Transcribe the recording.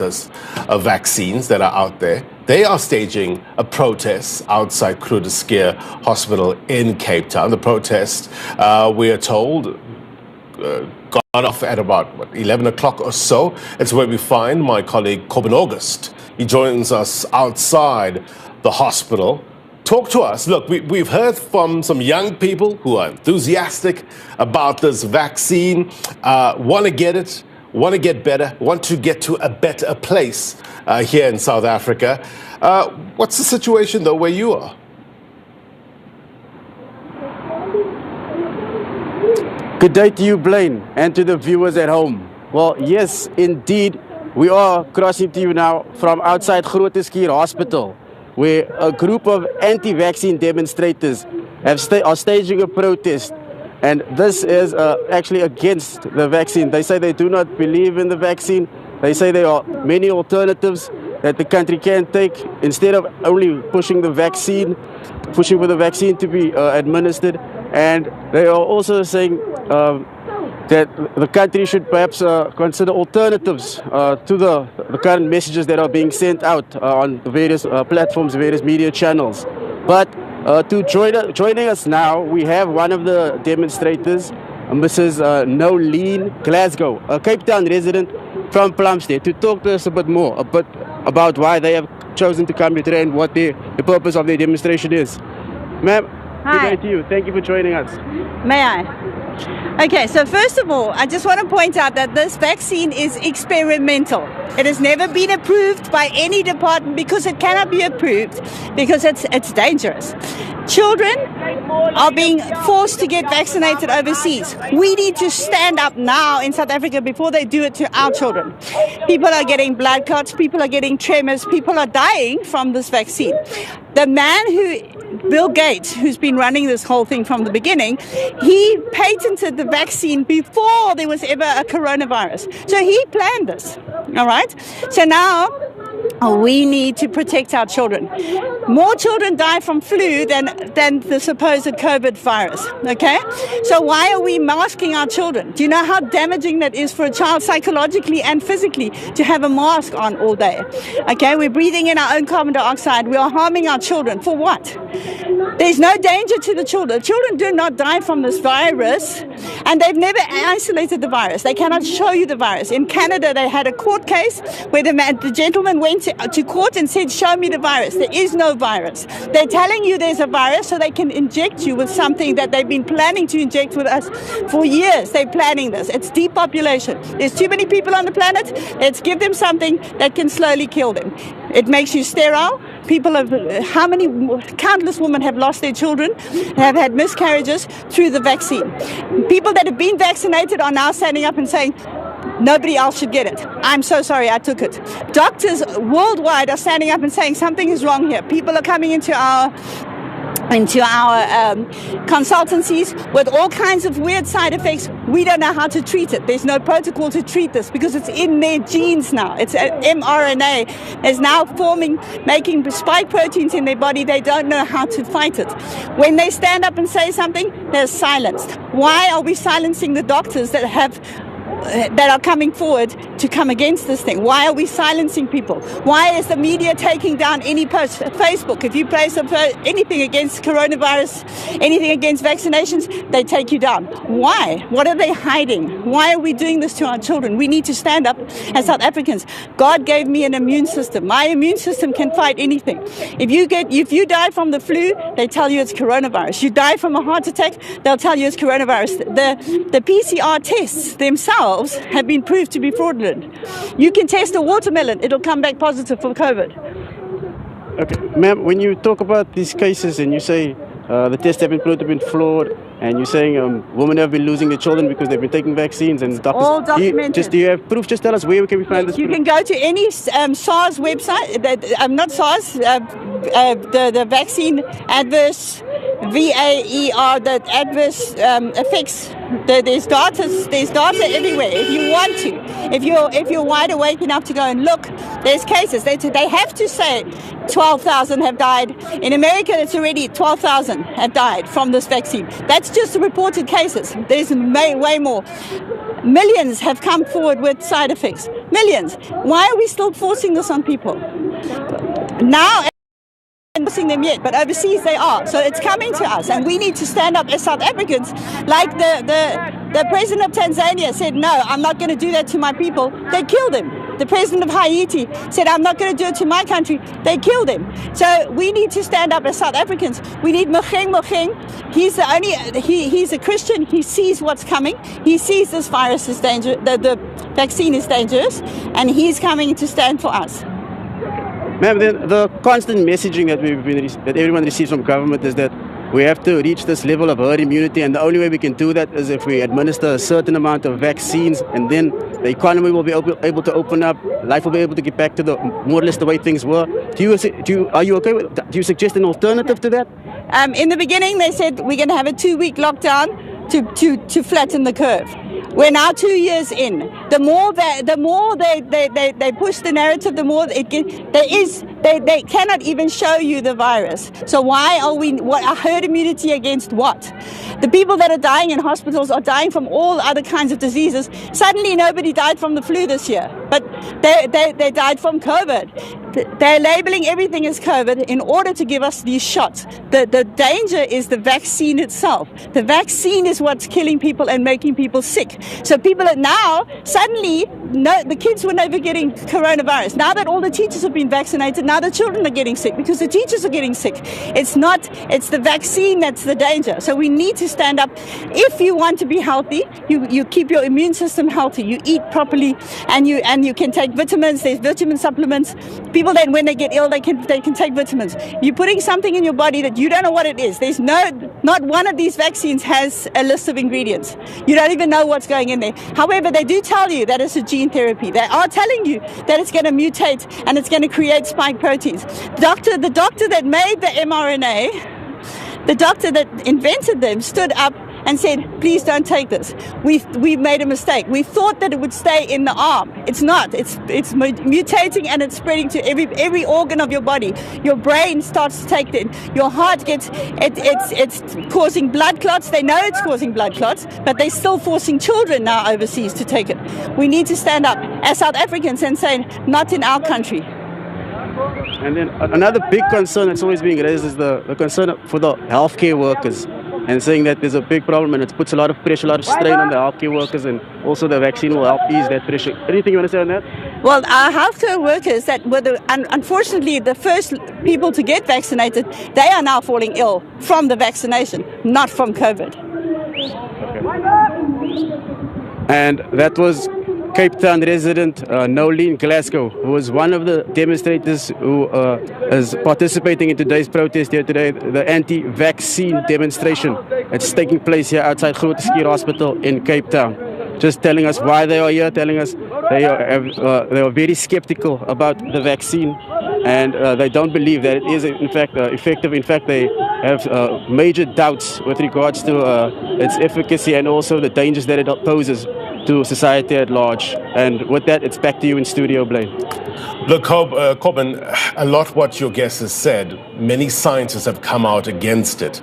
vaccines that are out there. They are staging a protest outside Groote Hospital in Cape Town. The protest, we are told, got off at about 11 o'clock or so. It's where we find my colleague Corbin August. He joins us outside the hospital. Talk to us. Look, we've heard from some young people who are enthusiastic about this vaccine, want to get it, want to get better, want to get to a better place here in South Africa. What's the situation, though, where you are? Good day to you, Blaine, and to the viewers at home. Well, yes, indeed, we are crossing to you now from outside Groote Hospital, where a group of anti-vaccine demonstrators are staging a protest. And this is actually against the vaccine. They say they do not believe in the vaccine. They say there are many alternatives that the country can take instead of only pushing for the vaccine to be administered. And they are also saying that the country should perhaps consider alternatives to the current messages that are being sent out on various platforms, various media channels. But joining us now, we have one of the demonstrators, Mrs. Nolene Glasgow, a Cape Town resident from Plumstead, to talk to us a bit more about why they have chosen to come here today and what the purpose of their demonstration is. Ma'am, hi. Good day to you. Thank you for joining us. May I? Okay, so first of all, I just want to point out that this vaccine is experimental. It has never been approved by any department because it cannot be approved because it's dangerous. Children are being forced to get vaccinated overseas. We need to stand up now in South Africa before they do it to our children. People are getting blood clots, people are getting tremors, people are dying from this vaccine. The man Bill Gates, who's been running this whole thing from the beginning, he patented the vaccine before there was ever a coronavirus. So he planned this, all right? So now we need to protect our children. More children die from flu than the supposed COVID virus, okay? So why are we masking our children? Do you know how damaging that is for a child psychologically and physically to have a mask on all day? Okay, we're breathing in our own carbon dioxide. We are harming our children. For what? There's no danger to the children. Children do not die from this virus, and they've never isolated the virus. They cannot show you the virus. In Canada, they had a court case where the gentleman went to court and said, show me the virus. There is no virus. They're telling you there's a virus so they can inject you with something that they've been planning to inject with us for years. They're planning this. It's depopulation. There's too many people on the planet. Let's give them something that can slowly kill them. It makes you sterile. Countless women have lost their children, have had miscarriages through the vaccine. People that have been vaccinated are now standing up and saying, nobody else should get it. I'm so sorry, I took it. Doctors worldwide are standing up and saying something is wrong here. People are coming into our consultancies with all kinds of weird side effects. We don't know how to treat it. There's no protocol to treat this because it's in their genes now. It's mRNA. It's now making spike proteins in their body. They don't know how to fight it. When they stand up and say something, they're silenced. Why are we silencing the doctors that are coming forward to come against this thing? Why are we silencing people? Why is the media taking down any post? Facebook, if you place anything against coronavirus, anything against vaccinations, they take you down. Why? What are they hiding? Why are we doing this to our children? We need to stand up as South Africans. God gave me an immune system. My immune system can fight anything. If you die from the flu, they tell you it's coronavirus. You die from a heart attack, they'll tell you it's coronavirus. The PCR tests themselves have been proved to be fraudulent. You can test a watermelon, it'll come back positive for COVID. Okay, ma'am, when you talk about these cases and you say the tests have been proved to be flawed, and you're saying women have been losing their children because they've been taking vaccines and doctors. All documented. Do you have proof? Just tell us where can we find this You proof? can go to any SARS website, not SARS, the vaccine adverse, VAER, the adverse effects. There's data everywhere. If you want to, if you're wide awake enough to go and look, there's cases. They have to say 12,000 have died. In America, it's already 12,000 have died from this vaccine. That's just the reported cases. There's way more. Millions have come forward with side effects. Millions. Why are we still forcing this on people? Now, forcing them yet, but overseas they are. So it's coming to us, and we need to stand up as South Africans. Like the president of Tanzania said, no, I'm not going to do that to my people. They killed him. The president of Haiti said, I'm not going to do it to my country. They killed him. So we need to stand up as South Africans. We need Mocheng. He's a Christian. He sees what's coming. He sees this virus is dangerous. The vaccine is dangerous, and he's coming to stand for us. Ma'am, then the constant messaging that everyone receives from government is that we have to reach this level of herd immunity, and the only way we can do that is if we administer a certain amount of vaccines, and then the economy will be able to open up, life will be able to get back to more or less the way things were. Are you okay with? Do you suggest an alternative to that? In the beginning, they said we're going to have a 2-week lockdown to flatten the curve. We're now 2 years in. The more they push the narrative, the more they cannot even show you the virus. So why are we herd immunity against what? The people that are dying in hospitals are dying from all other kinds of diseases. Suddenly nobody died from the flu this year, but they died from COVID. They're labeling everything as COVID in order to give us these shots. The danger is the vaccine itself. The vaccine is what's killing people and making people sick. So people are now suddenly, the kids were never getting coronavirus. Now that all the teachers have been vaccinated, now the children are getting sick because the teachers are getting sick. It's the vaccine that's the danger. So we need to stand up. If you want to be healthy, you keep your immune system healthy. You eat properly, and you can take vitamins. There's vitamin supplements. People then, when they get ill, they can take vitamins. You're putting something in your body that you don't know what it is. There's not one of these vaccines has a list of ingredients. You don't even know what's going in there. However, they do tell you that it's a gene therapy. They are telling you that it's going to mutate and it's going to create spike proteins. The doctor that made the mRNA, the doctor that invented them, stood up and said, please don't take this. We've made a mistake. We thought that it would stay in the arm. It's not. It's mutating, and it's spreading to every organ of your body. Your brain starts to take it. Your heart it's causing blood clots. They know it's causing blood clots, but they're still forcing children now overseas to take it. We need to stand up as South Africans and say, not in our country. And then another big concern that's always being raised is the concern for the healthcare workers, and saying that there's a big problem and it puts a lot of pressure, a lot of strain on the healthcare workers, and also the vaccine will help ease that pressure. Anything you want to say on that? Well, our healthcare workers that were unfortunately the first people to get vaccinated, they are now falling ill from the vaccination, not from COVID. Okay. And that was Cape Town resident Nolene Glasgow, who was one of the demonstrators who is participating in today's protest here today, the anti-vaccine demonstration. It's taking place here outside Groote Schuur Hospital in Cape Town. Just telling us why they are here, telling us they are very skeptical about the vaccine, and they don't believe that it is in fact effective. In fact, they have major doubts with regards to its efficacy and also the dangers that it poses to society at large. And with that, it's back to you in studio, Blaine. Look, Corbin, a lot what your guest has said, many scientists have come out against it.